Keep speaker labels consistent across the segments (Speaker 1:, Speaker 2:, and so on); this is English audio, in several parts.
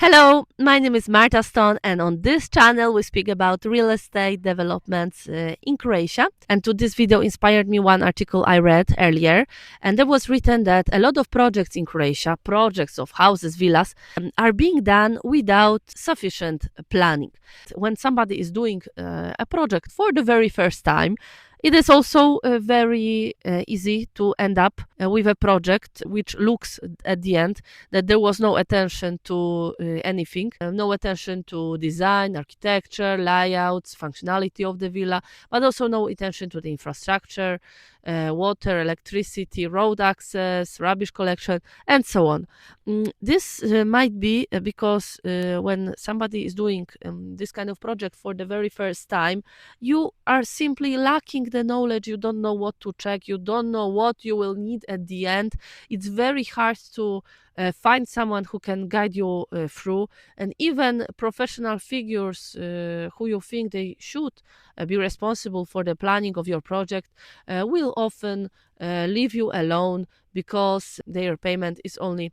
Speaker 1: Hello, my name is Marta Stone, and on this channel we speak about real estate developments in Croatia. And to this video inspired me one article I read earlier, and there was written that a lot of projects in Croatia, projects of houses, villas, are being done without sufficient planning. When somebody is doing a project for the very first time, it is also very easy to end up with a project which looks at the end that there was no attention to anything, no attention to design, architecture, layouts, functionality of the villa, but also no attention to the infrastructure, water, electricity, road access, rubbish collection, and so on. This might be because when somebody is doing this kind of project for the very first time, you are simply lacking the knowledge. You don't know what to check. You don't know what you will need at the end. It's very hard to find someone who can guide you through, and even professional figures who you think they should be responsible for the planning of your project will often leave you alone because their payment is only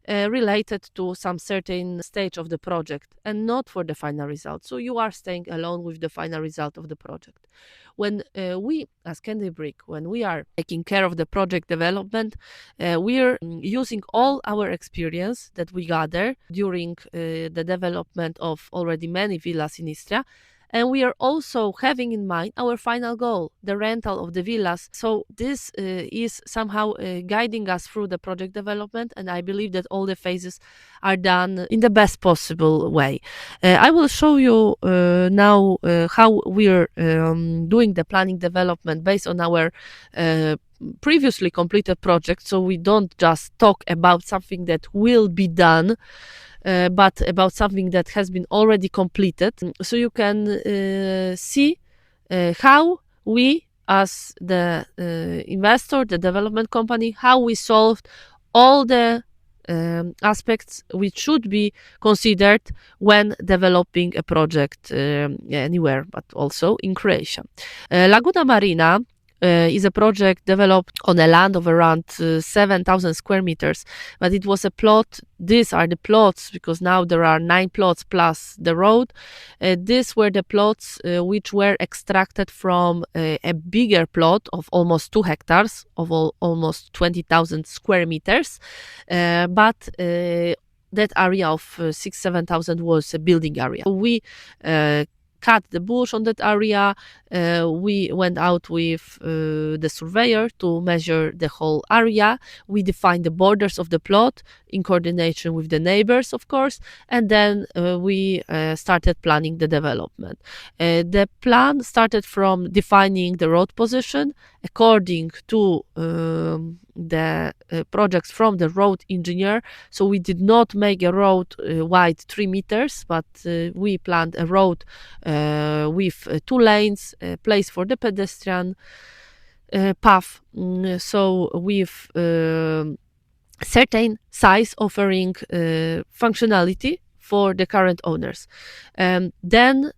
Speaker 1: related to some certain stage of the project and not for the final result. So you are staying alone with the final result of the project. When we, as Candy Brick, when we are taking care of the project development, we're using all our experience that we gather during the development of already many villas in Istria. And we are also having in mind our final goal, the rental of the villas. So this is somehow guiding us through the project development, and I believe that all the phases are done in the best possible way. I will show you now how we're doing the planning development based on our previously completed project, so we don't just talk about something that will be done, but about something that has been already completed. So you can see how we, as the investor, the development company, how we solved all the aspects which should be considered when developing a project anywhere, but also in Croatia. Laguna Marina is a project developed on a land of around 7,000 square meters, but it was a plot. These are the plots because now there are 9 plots plus the road. These were the plots which were extracted from a bigger plot of almost 2 hectares of almost 20,000 square meters, but that area of 6,000-7,000 was a building area. We cut the bush on that area. We went out with the surveyor to measure the whole area. We defined the borders of the plot in coordination with the neighbors, of course, and then we started planning the development. The plan started from defining the road position according to the projects from the road engineer. So we did not make a road wide 3 meters, but we planned a road with 2 lanes, a place for the pedestrian path. So with certain size offering functionality for the current owners. Then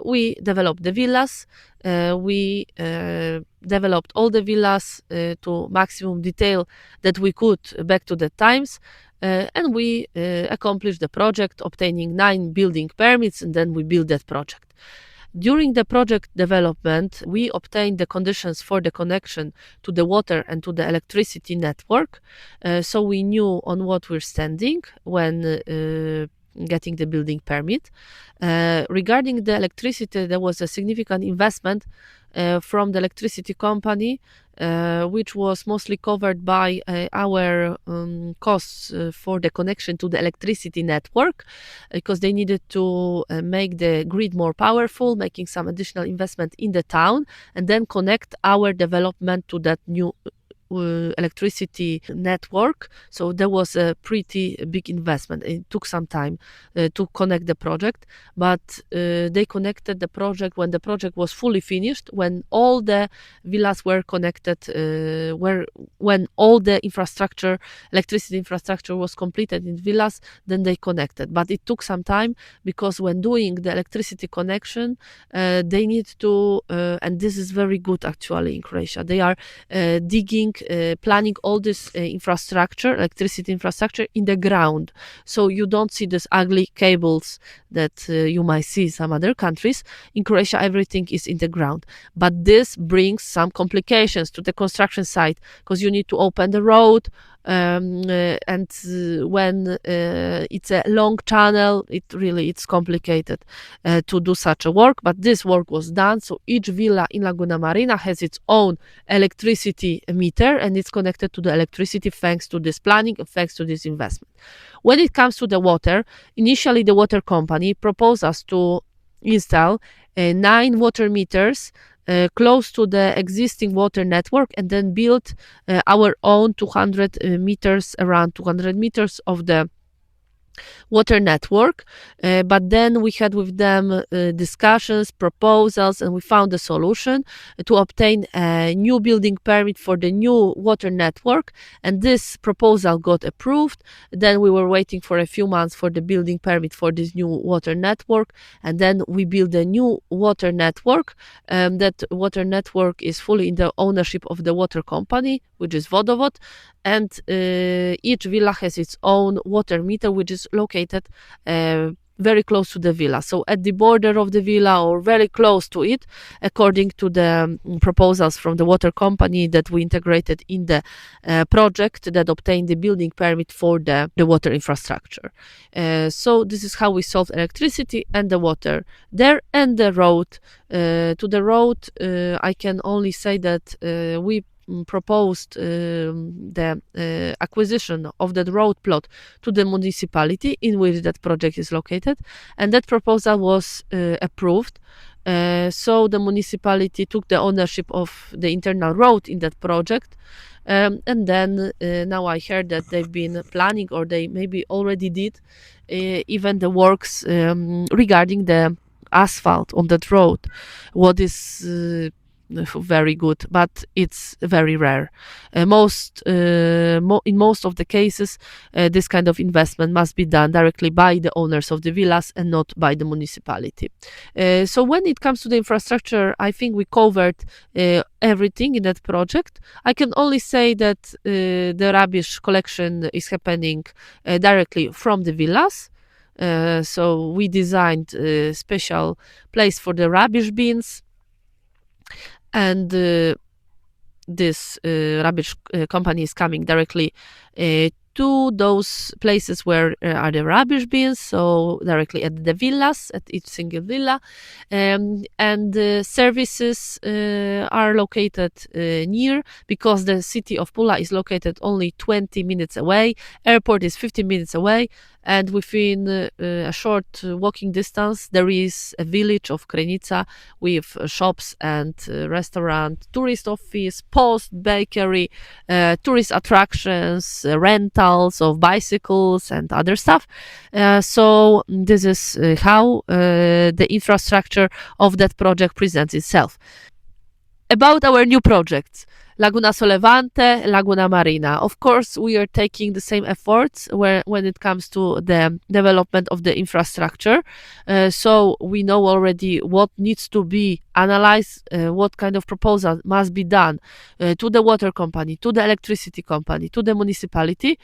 Speaker 1: we developed the villas. We developed all the villas to maximum detail that we could back to the times. And we accomplished the project, obtaining 9 building permits, and then we built that project. During the project development, we obtained the conditions for the connection to the water and to the electricity network, so we knew on what we're standing when getting the building permit. Regarding the electricity, there was a significant investment from the electricity company, which was mostly covered by our costs for the connection to the electricity network, because they needed to make the grid more powerful, making some additional investment in the town, and then connect our development to that new electricity network. So there was a pretty big investment. It took some time to connect the project, but they connected the project when the project was fully finished, when all the villas were connected, when all the infrastructure, electricity infrastructure was completed in villas, then they connected. But it took some time because when doing the electricity connection, they need to, and this is very good actually in Croatia, they are digging planning all this infrastructure, electricity infrastructure in the ground. So you don't see these ugly cables that you might see in some other countries. In Croatia, everything is in the ground. But this brings some complications to the construction site because you need to open the road, and when it's a long channel, it's complicated to do such a work. But this work was done, so each villa in Laguna Marina has its own electricity meter, and it's connected to the electricity thanks to this planning and thanks to this investment. When it comes to the water, initially the water company proposed us to install 9 water meters close to the existing water network, and then build our own 200 meters, around 200 meters of the water network. But then we had with them discussions, proposals, and we found a solution to obtain a new building permit for the new water network. And this proposal got approved. Then we were waiting for a few months for the building permit for this new water network. And then we built a new water network. That water network is fully in the ownership of the water company, which is Vodovod. And each villa has its own water meter, which is located very close to the villa. So at the border of the villa or very close to it, according to the proposals from the water company that we integrated in the project that obtained the building permit for the water infrastructure. So this is how we solved electricity and the water there. And the road, to the road, I can only say that we proposed the acquisition of that road plot to the municipality in which that project is located, and that proposal was approved. So the municipality took the ownership of the internal road in that project, and then now I heard that they've been planning, or they maybe already did, even the works regarding the asphalt on that road, what is very good, but it's very rare. In most of the cases, this kind of investment must be done directly by the owners of the villas and not by the municipality. So when it comes to the infrastructure, I think we covered everything in that project. I can only say that the rubbish collection is happening directly from the villas. So we designed a special place for the rubbish bins, and this rubbish company is coming directly to those places where are the rubbish bins, so directly at the villas, at each single villa. And services are located near, because the city of Pula is located only 20 minutes away, airport is 15 minutes away, and within a short walking distance there is a village of Krenica with shops and restaurant, tourist office, post, bakery, tourist attractions, rentals of bicycles and other stuff. So this is how the infrastructure of that project presents itself. About our new projects, Laguna Solevante, Laguna Marina. Of course, we are taking the same efforts when it comes to the development of the infrastructure. So we know already what needs to be analyzed, what kind of proposal must be done to the water company, to the electricity company, to the municipality.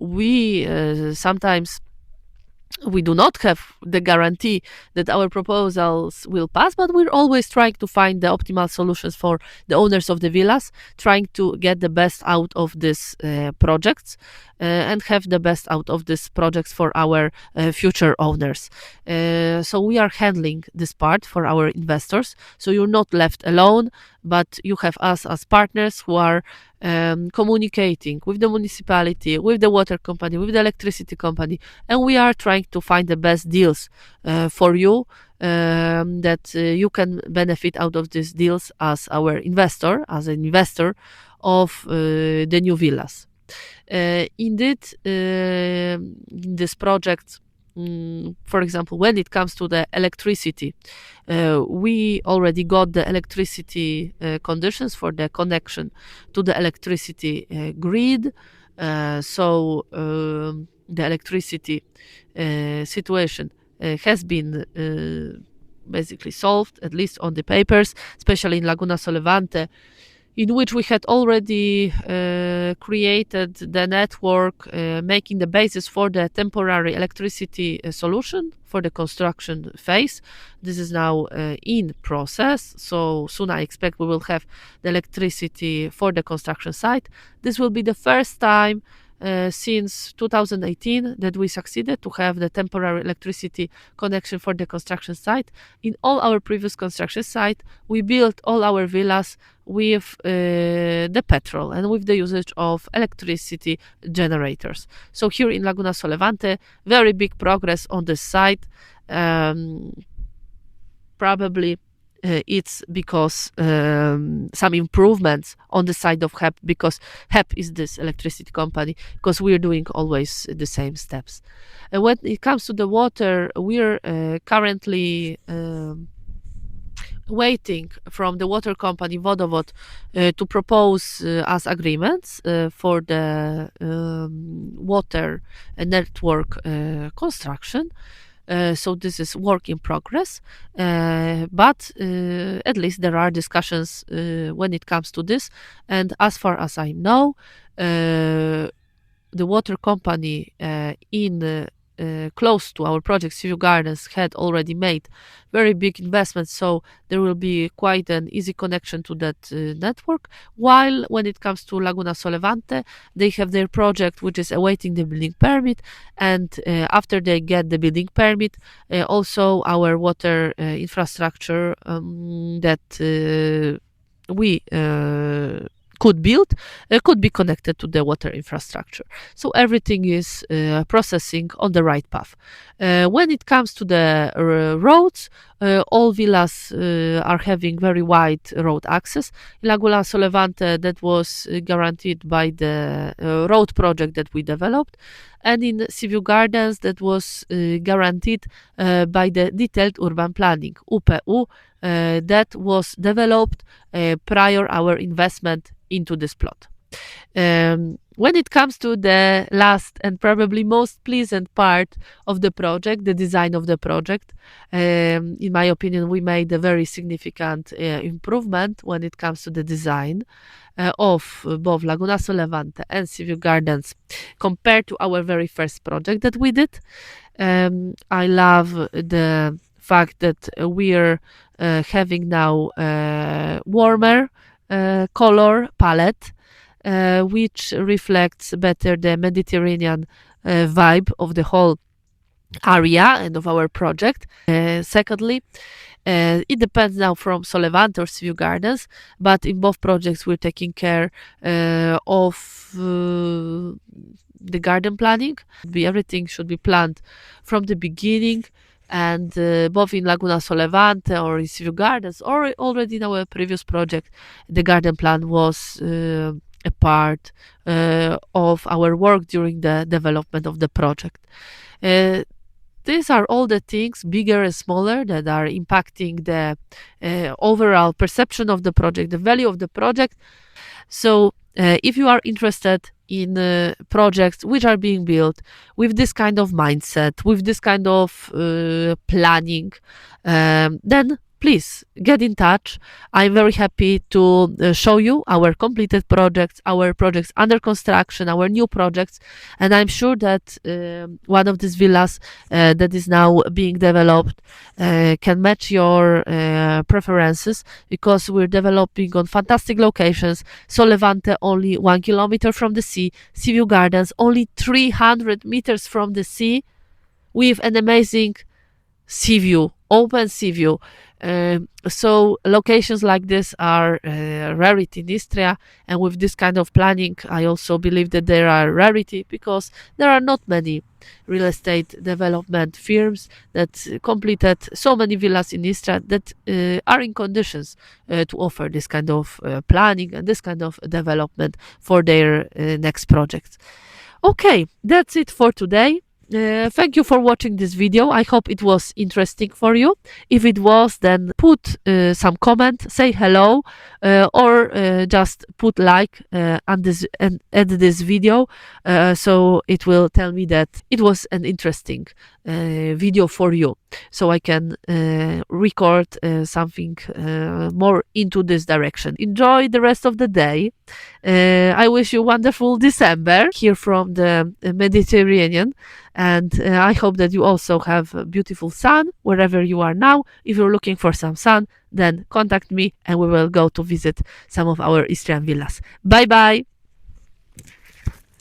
Speaker 1: We sometimes we do not have the guarantee that our proposals will pass, but we're always trying to find the optimal solutions for the owners of the villas, trying to get the best out of these projects and have the best out of these projects for our future owners. So we are handling this part for our investors. So you're not left alone, but you have us as partners who are communicating with the municipality, with the water company, with the electricity company, and we are trying to find the best deals for you, that you can benefit out of these deals as our investor, as an investor of the new villas. Indeed, in this project, for example, when it comes to the electricity, we already got the electricity conditions for the connection to the electricity grid. So the electricity situation has been basically solved, at least on the papers, especially in Laguna Solevante. in which we had already created the network, making the basis for the temporary electricity solution for the construction phase. This is now in process, so soon I expect we will have the electricity for the construction site. This will be the first time since 2018 that we succeeded to have the temporary electricity connection for the construction site. In all our previous construction site, we built all our villas with the petrol and with the usage of electricity generators. So here in Laguna Solevante, very big progress on this site. Probably it's because some improvements on the side of HEP, because HEP is this electricity company, because we're doing always the same steps. And when it comes to the water, we're currently waiting from the water company Vodovod to propose us agreements for the water network construction. So this is work in progress, but at least there are discussions when it comes to this. And as far as I know, the water company in close to our project, Civil Gardens, had already made very big investments, so there will be quite an easy connection to that network. While when it comes to Laguna Solevante, they have their project which is awaiting the building permit, and after they get the building permit, also our water infrastructure that we could build could be connected to the water infrastructure. So everything is processing on the right path. When it comes to the roads, all villas are having very wide road access. In Laguna Solevante, that was guaranteed by the road project that we developed, and in Civil Gardens, that was guaranteed by the detailed urban planning (UPU) that was developed prior our investment into this plot. When it comes to the last and probably most pleasant part of the project, the design of the project, in my opinion, we made a very significant improvement when it comes to the design of both Laguna Solevante and Civil Gardens compared to our very first project that we did. I love the fact that we're having now warmer color palette, which reflects better the Mediterranean vibe of the whole area and of our project. Secondly, it depends now from Solevante or Civil Gardens, but in both projects we're taking care of the garden planning. Everything should be planned from the beginning, and both in Laguna Solevante or in Civil Gardens or already in our previous project, the garden plan was a part of our work during the development of the project. These are all the things, bigger and smaller, that are impacting the overall perception of the project, the value of the project. So if you are interested in projects which are being built with this kind of mindset, with this kind of planning, then please get in touch. I'm very happy to show you our completed projects, our projects under construction, our new projects, and I'm sure that one of these villas that is now being developed can match your preferences, because we're developing on fantastic locations. Solevante only 1 kilometer from the sea, Civil Gardens only 300 meters from the sea, with an amazing sea view, open sea view. So locations like this are rarity in Istria, and with this kind of planning, I also believe that they are rarity, because there are not many real estate development firms that completed so many villas in Istria that are in conditions to offer this kind of planning and this kind of development for their next projects. Okay, that's it for today. Thank you for watching this video. I hope it was interesting for you. If it was, then put some comment, say hello, or just put like and add this video, so it will tell me that it was an interesting video for you, so I can record something more into this direction. Enjoy the rest of the day. I wish you wonderful December here from the Mediterranean. And I hope that you also have a beautiful sun wherever you are now. If you're looking for some sun, then contact me and we will go to visit some of our Istrian villas. Bye bye.